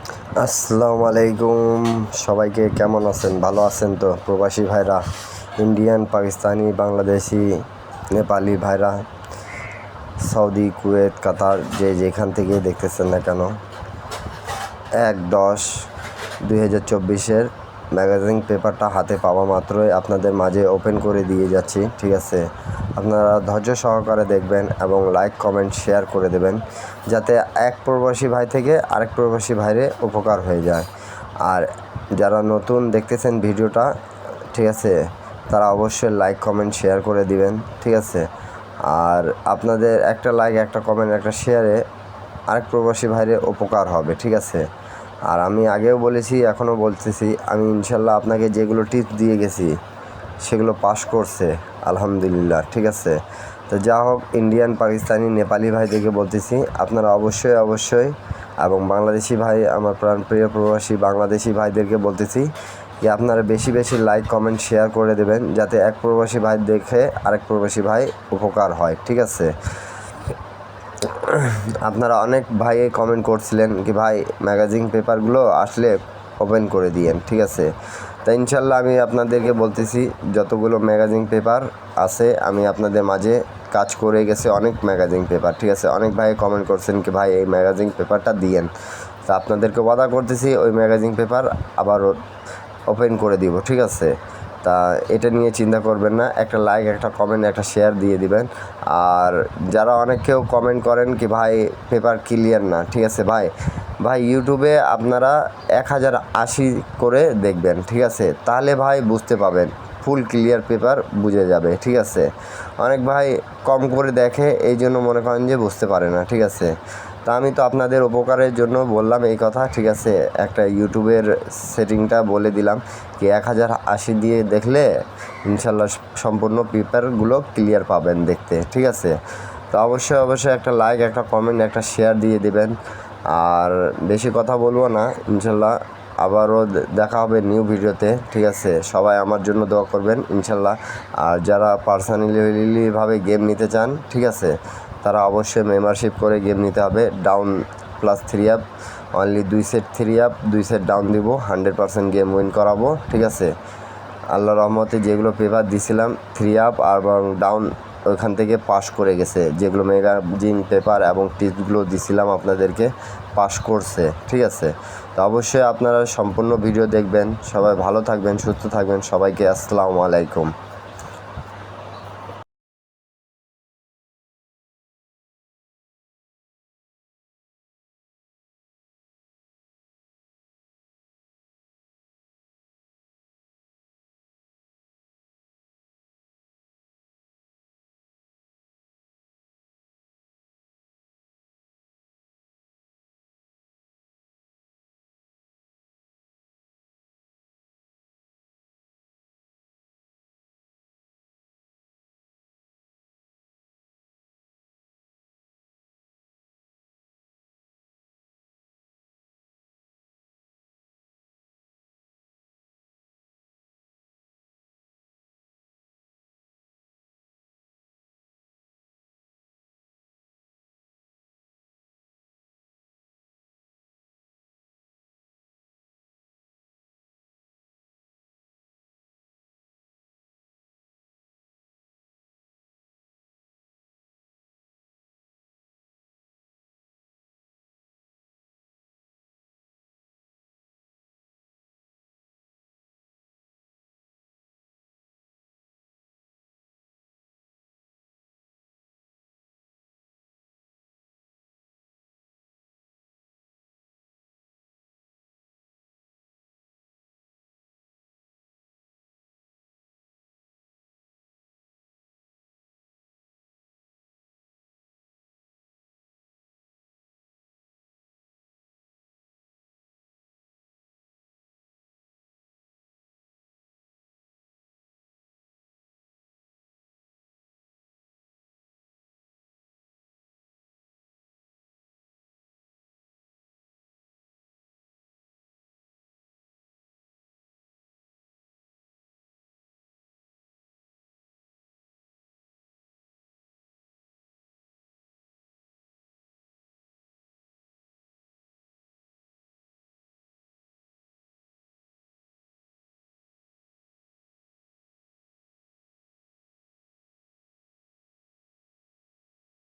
আসসালামু আলাইকুম। সবাইকে কেমন আছেন? ভালো আছেন তো? প্রবাসী ভাইরা, ইন্ডিয়ান, পাকিস্তানি, বাংলাদেশি, নেপালি ভাইরা, সৌদি, কুয়েত, কাতার, যে যেখান থেকে দেখতেছেন না কেন, ১/১০/২০২৪ ম্যাগাজিন পেপারটা হাতে পাওয়া মাত্রই আপনাদের মাঝে ওপেন করে দিয়ে যাচ্ছি। ঠিক আছে, আপনারা ধৈর্য সহকারে দেখবেন এবং লাইক, কমেন্ট, শেয়ার করে দেবেন, যাতে এক প্রবাসী ভাই থেকে আরেক প্রবাসী ভাইরে উপকার হয়ে যায়। আর যারা নতুন দেখতেছেন ভিডিওটা, ঠিক আছে, তারা অবশ্যই লাইক, কমেন্ট, শেয়ার করে দিবেন। ঠিক আছে, আর আপনাদের একটা লাইক, একটা কমেন্ট, একটা শেয়ারে আরেক প্রবাসী ভাইরে উপকার হবে। ঠিক আছে, আর আমি আগেও বলেছি, এখনও বলতেছি, আমি ইনশাল্লাহ আপনাকে যেগুলো টিপস দিয়ে গেছি সেগুলো পাস করছে আলহামদুলিল্লাহ। ঠিক আছে, তো যা হোক, ইন্ডিয়ান, পাকিস্তানি, নেপালি ভাইদেরকে বলতেছি আপনারা অবশ্যই এবং বাংলাদেশি ভাই, আমার প্রাণপ্রিয় প্রবাসী বাংলাদেশি ভাইদেরকে বলতেছি যে আপনারা বেশি লাইক, কমেন্ট, শেয়ার করে দেবেন, যাতে এক প্রবাসী ভাই দেখে আরেক প্রবাসী ভাই উপকার হয়। ঠিক আছে, আপনারা অনেক ভাই কমেন্ট করছিলেন কি ভাই ম্যাগাজিন পেপারগুলো আসলে ওপেন করে দিয়েন। ঠিক আছে, তাই ইনশাল্লাহ আমি আপনাদেরকে বলতেছি, যতগুলো ম্যাগাজিন পেপার আছে আমি আপনাদের মাঝে কাজ করে গেছে অনেক ম্যাগাজিন পেপার। ঠিক আছে, অনেক ভাই কমেন্ট করছেন কি ভাই এই ম্যাগাজিন পেপারটা দিয়েন, তা আপনাদেরকে ওয়াদা করতেছি ওই ম্যাগাজিন পেপার আবারও ওপেন করে দিব। ঠিক আছে, তা এটা নিয়ে চিন্তা করবেন না, একটা লাইক, একটা কমেন্ট, একটা শেয়ার দিয়ে দিবেন। আর যারা অনেকেও কমেন্ট করেন কি ভাই পেপার ক্লিয়ার না, ঠিক আছে ভাই ইউটিউবে আপনারা 1080 করে দেখবেন। ঠিক আছে, তাহলে ভাই বুঝতে পাবেন, ফুল ক্লিয়ার পেপার বুঝে যাবে। ঠিক আছে, অনেক ভাই কম করে দেখে, এই জন্য মনে করেন যে বুঝতে পারে না। ঠিক আছে, তা আমি তো আপনাদের উপকারের জন্য বললাম এই কথা। ঠিক আছে, একটা ইউটিউবের সেটিংটা বলে দিলাম কি 1080 দিয়ে দেখলে ইনশাল্লাহ সম্পূর্ণ পেপারগুলো ক্লিয়ার পাবেন দেখতে। ঠিক আছে, তো অবশ্যই একটা লাইক, একটা কমেন্ট, একটা শেয়ার দিয়ে দেবেন। আর বেশি কথা বলবো না, ইনশাল্লাহ আবারও দেখা হবে নিউ ভিডিওতে। ঠিক আছে, সবাই আমার জন্য দোয়া করবেন ইনশাল্লাহ। আর যারা পার্সোনালিভাবে গেম নিতে চান, ঠিক আছে, তারা অবশ্যই মেম্বারশিপ করে গেম নিতে হবে। Down plus 3 up, only 2 set 3 up, 2 set down দিব, 100% গেম উইন করাবো। ঠিক আছে, আল্লাহ রহমতে যেগুলো পেপার দিছিলাম 3 আপ এবং ডাউন, ওইখান থেকে পাস করে গেছে। যেগুলো ম্যাগাজিন পেপার এবং টিপসগুলো দিছিলাম আপনাদেরকে, পাস করছে। ঠিক আছে, তো অবশ্যই আপনারা সম্পূর্ণ ভিডিও দেখবেন। সবাই ভালো থাকবেন, সুস্থ থাকবেন। সবাইকে আসসালামু আলাইকুম।